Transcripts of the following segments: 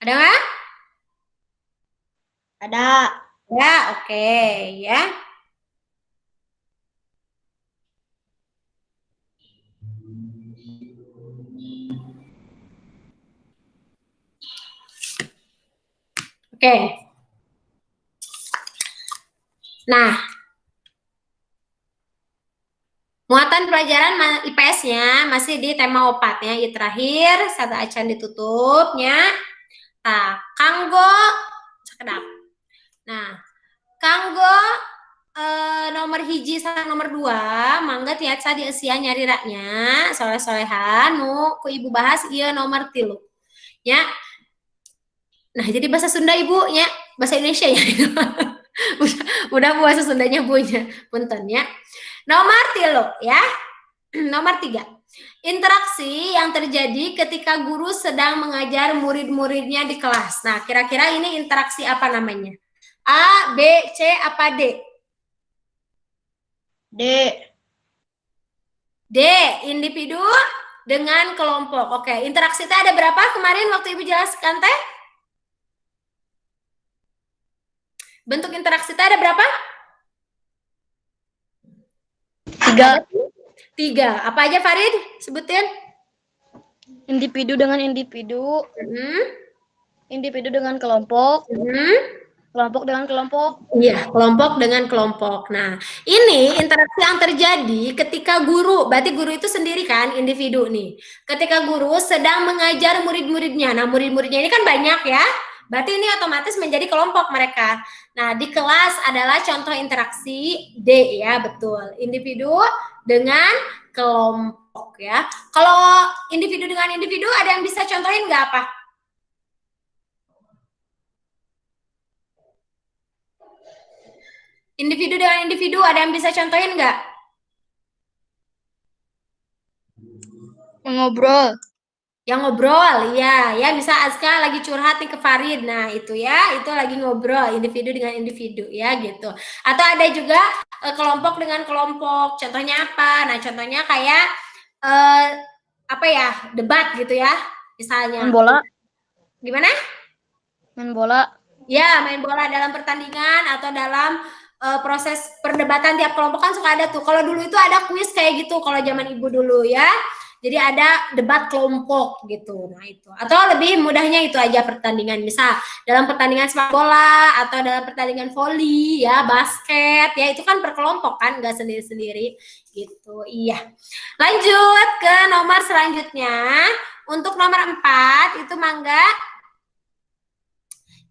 Ada nggak? Ada. Ya, oke ya. Oke. Nah, muatan pelajaran IPS-nya masih di tema opatnya. I terakhir, satu acan ditutupnya. Nah, kanggo sekedap. Nah, kanggo nomor hiji sama nomor dua, mangga tiasa dieusia nyari raknya, soleh-solehan, nu ku ibu bahas iya nomor tilu. Ya. Nah, jadi bahasa Sunda ibu, ya. Bahasa Indonesia ya. udah bahasa Sundanya punya. Punten ya. Nomor tilu ya. Nomor tiga. Interaksi yang terjadi ketika guru sedang mengajar murid-muridnya di kelas. Nah, kira-kira ini interaksi apa namanya? A, B, C, apa D? D. D, individu dengan kelompok. Oke, interaksi itu ada berapa kemarin waktu Ibu jelaskan teh? Bentuk interaksi itu ada berapa? Tiga. Ada tiga. Apa aja Farid? Sebutin. Individu dengan individu. Hmm. Individu dengan kelompok. Hmm. Kelompok dengan kelompok. Iya, kelompok dengan kelompok. Nah, ini interaksi yang terjadi ketika guru, berarti guru itu sendiri kan, individu nih. Ketika guru sedang mengajar murid-muridnya. Nah, murid-muridnya ini kan banyak ya. Berarti ini otomatis menjadi kelompok mereka. Nah, di kelas adalah contoh interaksi D ya, betul. Individu dengan kelompok ya. Kalau individu dengan individu ada yang bisa contohin nggak apa? Individu dengan individu ada yang bisa contohin nggak? Mengobrol. Yang ngobrol, ya, ya bisa Azka lagi curhat nih ke Farid. Nah, itu ya, itu lagi ngobrol individu dengan individu ya gitu. Atau ada juga kelompok dengan kelompok. Contohnya apa? Nah, contohnya kayak eh, apa ya? Debat gitu ya. Main Misalnya. bola. Gimana? Main bola. Ya, main bola dalam pertandingan atau dalam proses perdebatan tiap kelompok kan suka ada tuh. Kalau dulu itu ada kuis kayak gitu kalau zaman Ibu dulu ya. Jadi ada debat kelompok gitu. Nah, itu. Atau lebih mudahnya itu aja pertandingan. Misal dalam pertandingan sepak bola atau dalam pertandingan voli ya, basket ya, itu kan berkelompok kan, nggak sendiri-sendiri gitu. Iya. Lanjut ke nomor selanjutnya. Untuk nomor 4 itu mangga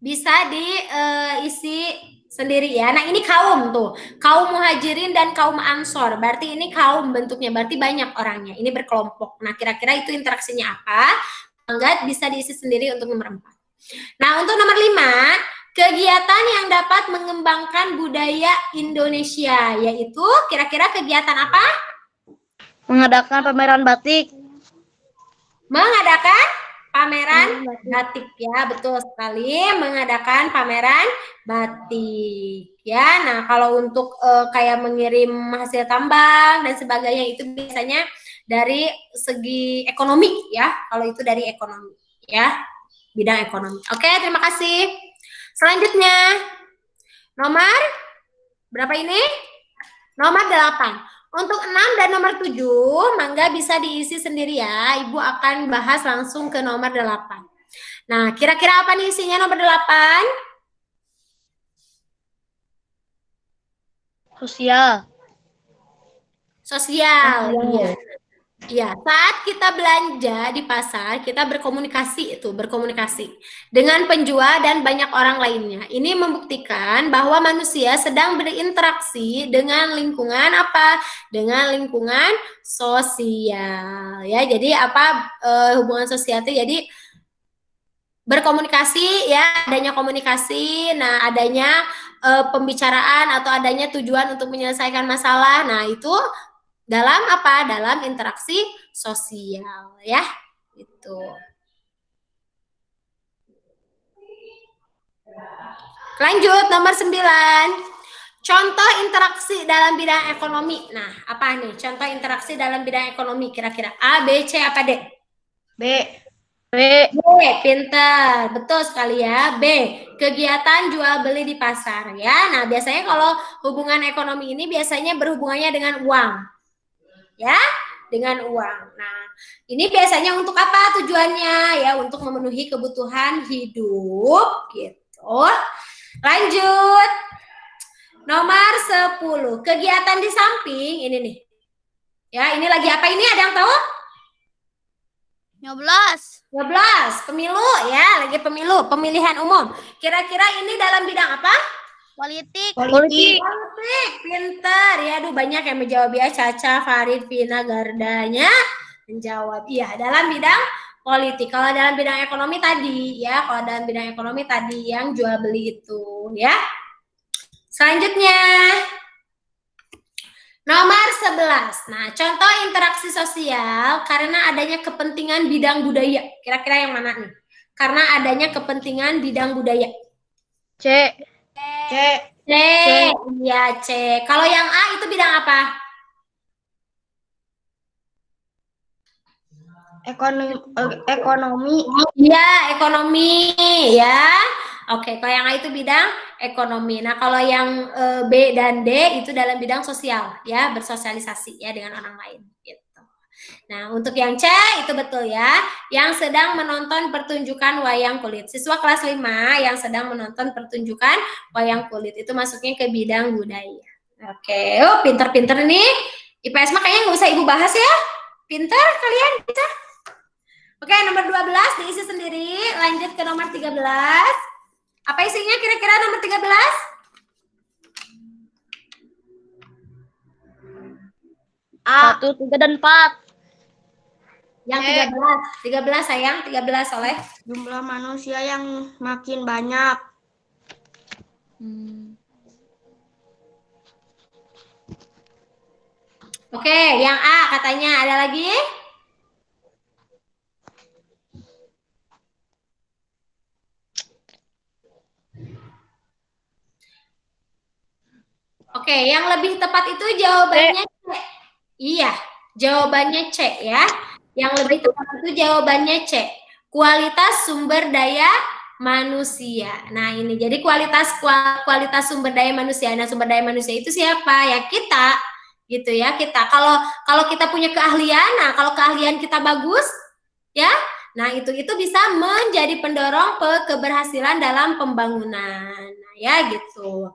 bisa diisi sendiri ya. Nah, ini kaum tuh. Kaum muhajirin dan kaum ansor. Berarti ini kaum bentuknya. Berarti banyak orangnya. Ini berkelompok. Nah, kira-kira itu interaksinya apa? Enggak bisa diisi sendiri untuk nomor 4. Nah, untuk nomor 5, kegiatan yang dapat mengembangkan budaya Indonesia. Yaitu kira-kira kegiatan apa? Mengadakan pameran batik. Mengadakan pameran batik ya, betul sekali, mengadakan pameran batik ya. Nah, kalau untuk kayak mengirim hasil tambang dan sebagainya itu biasanya dari segi ekonomi ya, kalau itu dari ekonomi ya, bidang ekonomi. Oke, terima kasih. Selanjutnya nomor berapa ini? Nomor 8. Untuk 6 dan nomor 7, mangga bisa diisi sendiri ya. Ibu akan bahas langsung ke nomor 8. Nah, kira-kira apa nih isinya nomor 8? Sosial. Sosial. Iya. Iya, saat kita belanja di pasar, kita berkomunikasi berkomunikasi dengan penjual dan banyak orang lainnya. Ini membuktikan bahwa manusia sedang berinteraksi dengan lingkungan apa? Dengan lingkungan sosial. Ya, jadi apa hubungan sosial itu jadi berkomunikasi ya, adanya komunikasi, nah adanya pembicaraan atau adanya tujuan untuk menyelesaikan masalah. Nah, itu dalam apa? Dalam interaksi sosial ya. Itu. Lanjut nomor 9. Contoh interaksi dalam bidang ekonomi. Nah, apa nih? Contoh interaksi dalam bidang ekonomi kira-kira A, B, C apa D? B. B. B, pinter. Betul sekali ya. B, kegiatan jual beli di pasar ya. Nah, biasanya kalau hubungan ekonomi ini biasanya berhubungannya dengan uang. Ya, dengan uang. Nah, ini biasanya untuk apa tujuannya? Ya, untuk memenuhi kebutuhan hidup gitu. Lanjut. Nomor 10. Kegiatan di samping ini nih. Ya, ini lagi apa ini? Ada yang tahu? Nyoblos. 12, pemilu ya, lagi pemilu, pemilihan umum. Kira-kira ini dalam bidang apa? Politik. Politik, pinter ya. Aduh, banyak yang menjawab ya. Caca, Farid, Vina, Gardanya menjawab. Iya, dalam bidang politik. Kalau dalam bidang ekonomi tadi ya, kalau dalam bidang ekonomi tadi yang jual beli itu ya. Selanjutnya nomor 11. Nah, contoh interaksi sosial karena adanya kepentingan bidang budaya. Kira-kira yang mana nih? Karena adanya kepentingan bidang budaya. C. C. Iya, C. Kalau yang A itu bidang apa? Ekonomi. Iya, ekonomi ya. Oke, kalau yang A itu bidang ekonomi. Nah, kalau yang B dan D itu dalam bidang sosial ya, bersosialisasi ya dengan orang lain gitu. Nah, untuk yang C itu betul ya, yang sedang menonton pertunjukan wayang kulit. Siswa kelas 5 yang sedang menonton pertunjukan wayang kulit itu masuknya ke bidang budaya. Oke, oh pinter-pinter nih. IPS mah kayaknya nggak usah Ibu bahas ya. Pinter kalian bisa. Oke, nomor 12 diisi sendiri. Lanjut ke nomor 13. Apa isinya kira-kira nomor 13? A. 1, 3, dan 4. Yang 13 sayang, 13 oleh jumlah manusia yang makin banyak. Oke, yang A katanya ada lagi? Oke, yang lebih tepat itu jawabannya C. Iya, jawabannya C ya. Yang lebih tepat itu jawabannya C. Kualitas sumber daya manusia. Nah, ini jadi kualitas sumber daya manusia. Nah, sumber daya manusia itu siapa? Ya kita. Gitu ya, kita. Kalau kita punya keahlian, nah kalau keahlian kita bagus, ya. Nah, itu bisa menjadi pendorong keberhasilan dalam pembangunan. Nah, ya gitu.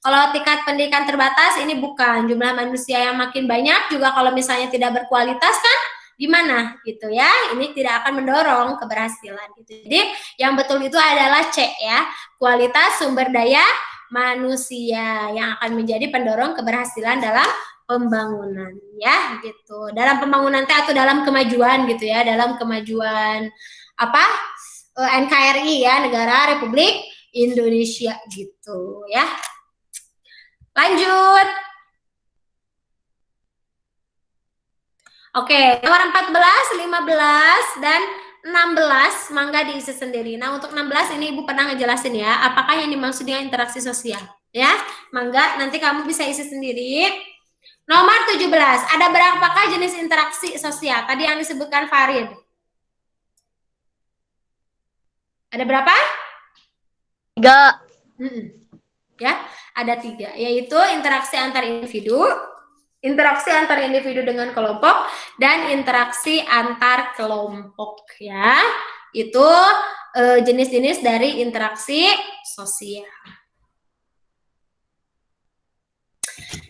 Kalau tingkat pendidikan terbatas ini bukan jumlah manusia yang makin banyak juga kalau misalnya tidak berkualitas kan gimana gitu ya, ini tidak akan mendorong keberhasilan gitu. Jadi yang betul itu adalah C ya, kualitas sumber daya manusia yang akan menjadi pendorong keberhasilan dalam pembangunan ya gitu, dalam pembangunan atau dalam kemajuan gitu ya, dalam kemajuan apa NKRI ya, Negara Republik Indonesia gitu ya. Lanjut. Oke, nomor 14, 15, dan 16, mangga diisi sendiri. Nah, untuk 16 ini Ibu pernah ngejelasin ya, apakah yang dimaksud dengan interaksi sosial. Ya, mangga nanti kamu bisa isi sendiri. Nomor 17, ada berapakah jenis interaksi sosial? Tadi yang disebutkan Farid. Ada berapa? 3. Ya, ada 3, yaitu interaksi antar individu, interaksi antar individu dengan kelompok, dan interaksi antar kelompok ya. Itu jenis-jenis dari interaksi sosial.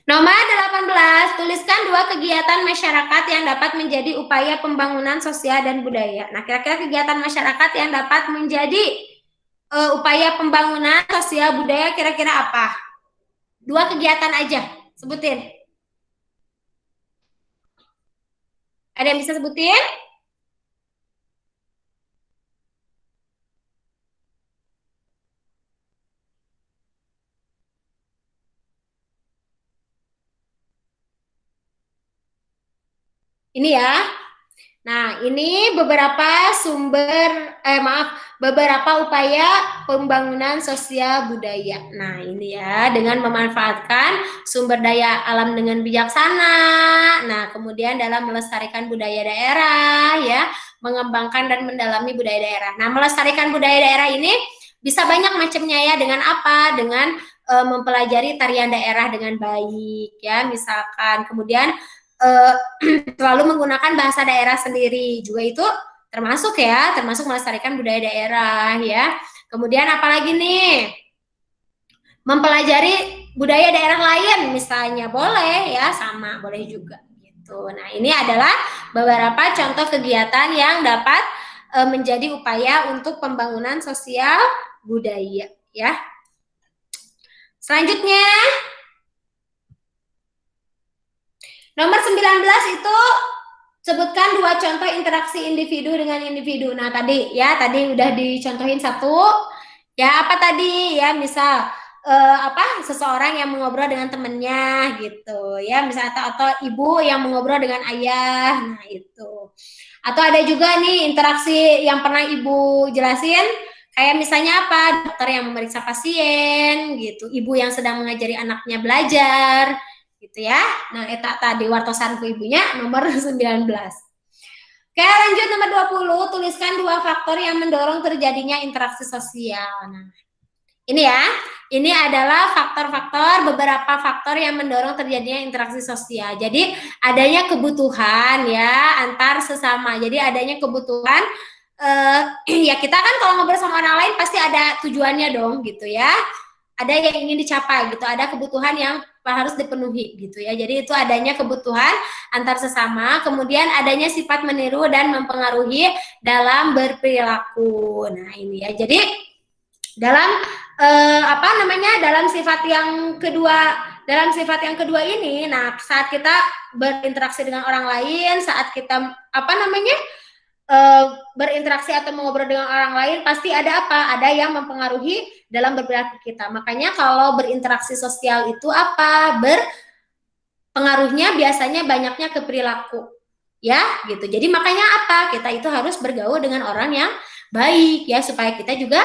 Nomor 18, tuliskan 2 kegiatan masyarakat yang dapat menjadi upaya pembangunan sosial dan budaya. Nah, kira-kira kegiatan masyarakat yang dapat menjadi upaya pembangunan sosial budaya kira-kira apa? 2 kegiatan aja, sebutin. Ada yang bisa sebutin? Ini ya. Nah, ini beberapa beberapa upaya pembangunan sosial budaya. Nah, ini ya, dengan memanfaatkan sumber daya alam dengan bijaksana. Nah, kemudian dalam melestarikan budaya daerah ya, mengembangkan dan mendalami budaya daerah. Nah, melestarikan budaya daerah ini bisa banyak macamnya ya, dengan apa? Dengan mempelajari tarian daerah dengan baik ya, misalkan. Kemudian selalu menggunakan bahasa daerah sendiri juga, itu termasuk ya, termasuk melestarikan budaya daerah ya. Kemudian apalagi nih? Mempelajari budaya daerah lain misalnya, boleh ya, sama boleh juga gitu. Nah, ini adalah beberapa contoh kegiatan yang dapat menjadi upaya untuk pembangunan sosial budaya ya. Selanjutnya nomor 19 itu sebutkan 2 contoh interaksi individu dengan individu. Nah, tadi udah dicontohin satu. Ya, apa tadi? Ya, misal seseorang yang mengobrol dengan temannya gitu ya, misalnya atau ibu yang mengobrol dengan ayah. Nah, itu. Atau ada juga nih interaksi yang pernah ibu jelasin, kayak misalnya apa? Dokter yang memeriksa pasien gitu, ibu yang sedang mengajari anaknya belajar gitu ya. Nah, eta tadi wartosan ku ibunya nomor 19. Oke, lanjut nomor 20, tuliskan 2 faktor yang mendorong terjadinya interaksi sosial. Nah, ini ya, ini adalah beberapa faktor yang mendorong terjadinya interaksi sosial. Jadi adanya kebutuhan ya antar sesama. Jadi adanya kebutuhan, ya kita kan kalau ngobrol sama orang lain pasti ada tujuannya dong gitu ya. Ada yang ingin dicapai gitu, ada kebutuhan yang harus dipenuhi gitu ya. Jadi itu adanya kebutuhan antar sesama, kemudian adanya sifat meniru dan mempengaruhi dalam berperilaku. Nah, ini ya. Jadi dalam dalam sifat yang kedua ini, nah saat kita berinteraksi dengan orang lain, saat kita berinteraksi atau mengobrol dengan orang lain, pasti ada apa? Ada yang mempengaruhi dalam berperilaku kita. Makanya kalau berinteraksi sosial itu apa? Pengaruhnya biasanya banyaknya ke perilaku. Ya, gitu. Jadi makanya apa? Kita itu harus bergaul dengan orang yang baik ya, supaya kita juga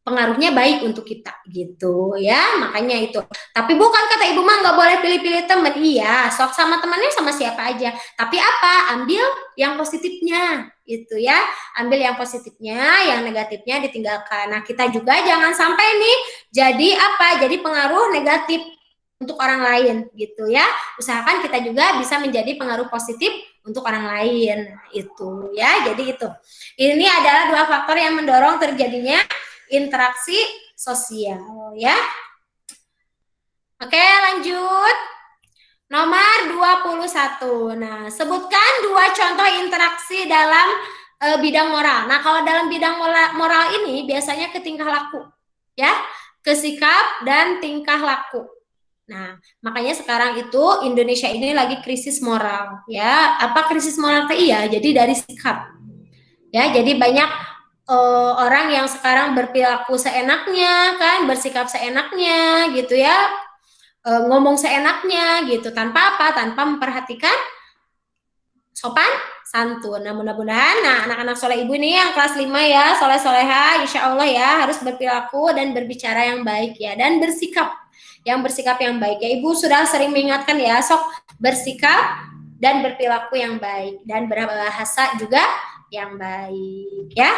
pengaruhnya baik untuk kita gitu ya, makanya itu. Tapi bukan kata ibu mah nggak boleh pilih-pilih temen, iya sok sama temannya sama siapa aja, tapi apa, ambil yang positifnya itu ya, ambil yang positifnya, yang negatifnya ditinggalkan. Nah, kita juga jangan sampai nih jadi pengaruh negatif untuk orang lain gitu ya, usahakan kita juga bisa menjadi pengaruh positif untuk orang lain. Nah, itu ya, jadi itu ini adalah 2 faktor yang mendorong terjadinya interaksi sosial ya. Oke, lanjut. Nomor 21. Nah, sebutkan 2 contoh interaksi dalam bidang moral. Nah, kalau dalam bidang moral ini biasanya ke tingkah laku ya, ke sikap dan tingkah laku. Nah, makanya sekarang itu Indonesia ini lagi krisis moral ya. Apa krisis moral teh? Iya, jadi dari sikap. Ya, jadi banyak orang yang sekarang berperilaku seenaknya kan, bersikap seenaknya gitu ya, ngomong seenaknya gitu, tanpa apa? Tanpa memperhatikan sopan santun. Nah, mudah-mudahan anak-anak soleh ibu ini yang kelas 5 ya, soleh-soleha, insya Allah ya, harus berperilaku dan berbicara yang baik ya, dan bersikap yang baik ya. Ibu sudah sering mengingatkan ya, sok bersikap dan berperilaku yang baik, dan berbahasa juga yang baik ya.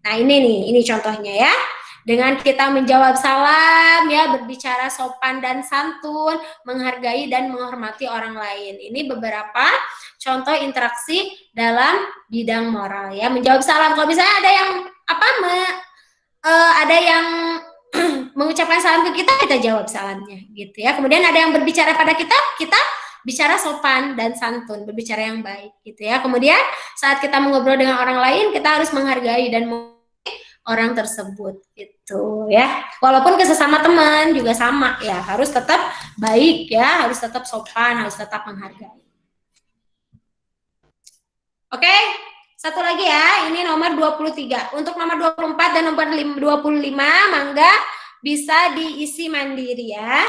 Nah, ini contohnya ya. Dengan kita menjawab salam ya, berbicara sopan dan santun, menghargai dan menghormati orang lain. Ini beberapa contoh interaksi dalam bidang moral ya. Menjawab salam, kalau misalnya ada yang ada yang mengucapkan salam ke kita, kita jawab salamnya gitu ya. Kemudian ada yang berbicara pada kita bicara sopan dan santun, berbicara yang baik gitu ya. Kemudian saat kita mengobrol dengan orang lain, kita harus menghargai dan orang tersebut gitu ya. Walaupun ke sesama teman juga sama ya, harus tetap baik ya, harus tetap sopan, harus tetap menghargai. Oke, satu lagi ya, ini nomor 23. Untuk nomor 24 dan nomor 25 mangga bisa diisi mandiri ya.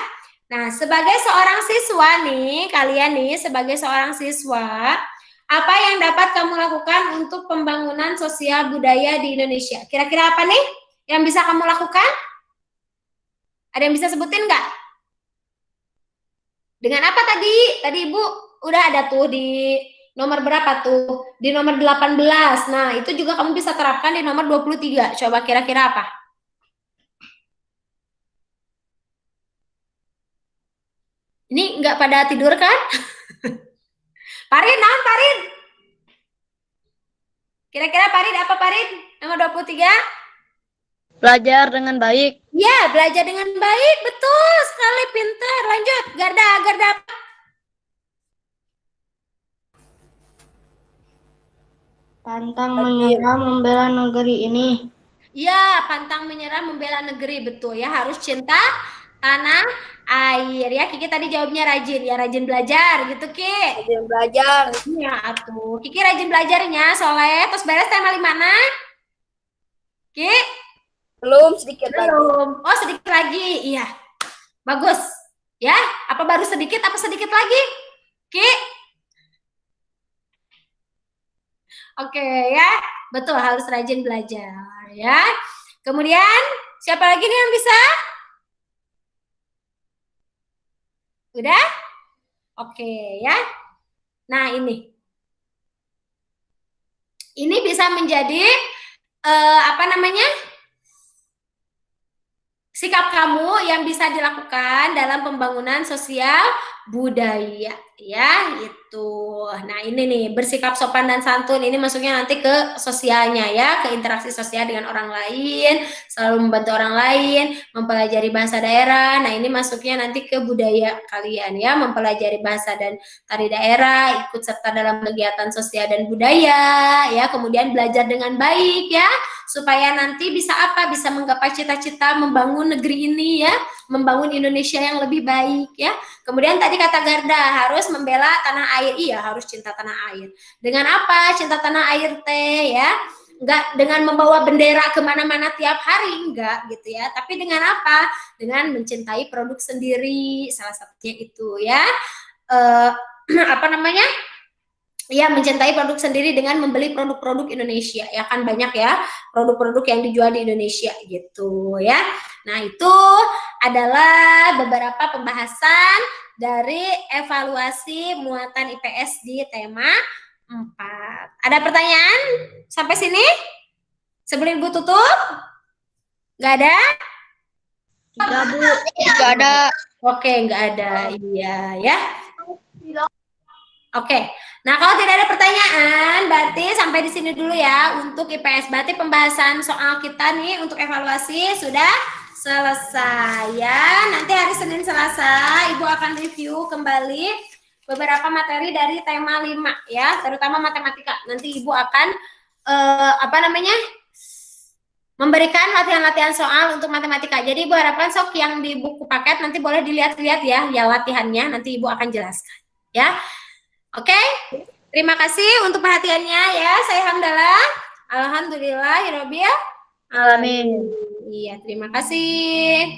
Nah, sebagai seorang siswa nih, kalian nih sebagai seorang siswa, apa yang dapat kamu lakukan untuk pembangunan sosial budaya di Indonesia? Kira-kira apa nih yang bisa kamu lakukan? Ada yang bisa sebutin nggak? Dengan apa tadi? Tadi Ibu udah ada tuh di Nomor berapa tuh? Di nomor 18. Nah, itu juga kamu bisa terapkan di nomor 23. Coba kira-kira apa? Ini nggak pada tidur kan? Parin, naon Parin? Kira-kira Parin apa Parin? Nomor 23? Belajar dengan baik. Ya, belajar dengan baik. Betul sekali, pintar. Lanjut, Garda, Garda. Pantang menyerah membela negeri ini. Ya, pantang menyerah membela negeri. Betul ya, harus cinta tanah air. Ya, Kiki tadi jawabnya rajin. Ya, rajin belajar gitu, Ki. Rajin belajar. Iya, atuh. Kiki rajin belajarnya, Soleh. Terus beres tema 5 Ki? Belum, sedikit lagi. Belum. Oh, sedikit lagi. Iya. Bagus. Ya, apa baru sedikit apa sedikit lagi? Ki? Oke ya, betul harus rajin belajar ya. Kemudian siapa lagi nih yang bisa? Udah? Oke ya. Nah ini bisa menjadi apa namanya? Sikap kamu yang bisa dilakukan dalam pembangunan sosial budaya ya itu. Nah ini nih bersikap sopan dan santun ini masuknya nanti ke sosialnya ya, ke interaksi sosial dengan orang lain, selalu membantu orang lain, mempelajari bahasa daerah. Nah ini masuknya nanti ke budaya kalian ya, mempelajari bahasa dan tari daerah, ikut serta dalam kegiatan sosial dan budaya ya, kemudian belajar dengan baik ya, supaya nanti bisa apa? Bisa menggapai cita-cita membangun negeri ini ya, membangun Indonesia yang lebih baik ya. Kemudian tadi kata Garda harus membela tanah air. Iya, harus cinta tanah air. Dengan apa cinta tanah air teh ya? Enggak dengan membawa bendera kemana-mana tiap hari, enggak gitu ya. Tapi dengan apa? Dengan mencintai produk sendiri, salah satunya itu ya. Apa namanya? Ya, mencintai produk sendiri dengan membeli produk-produk Indonesia. Ya kan banyak ya produk-produk yang dijual di Indonesia gitu ya. Nah, itu adalah beberapa pembahasan dari evaluasi muatan IPS di tema 4. Ada pertanyaan sampai sini? Sebelum Ibu tutup? Nggak ada? Tidak, Bu. Gak ada. Oke, nggak ada. Iya ya. Oke. Nah, kalau tidak ada pertanyaan, berarti sampai di sini dulu ya untuk IPS. Berarti pembahasan soal kita nih untuk evaluasi sudah selesai ya. Nanti hari Senin Selasa Ibu akan review kembali beberapa materi dari tema 5 ya, terutama matematika. Nanti Ibu akan apa namanya? Memberikan latihan-latihan soal untuk matematika. Jadi Ibu harapkan sok yang di buku paket nanti boleh dilihat-lihat ya latihannya, nanti Ibu akan jelaskan ya. Oke, terima kasih untuk perhatiannya ya. Saya Hamdalah. Alhamdulillahirobbil alamin. Iya, terima kasih.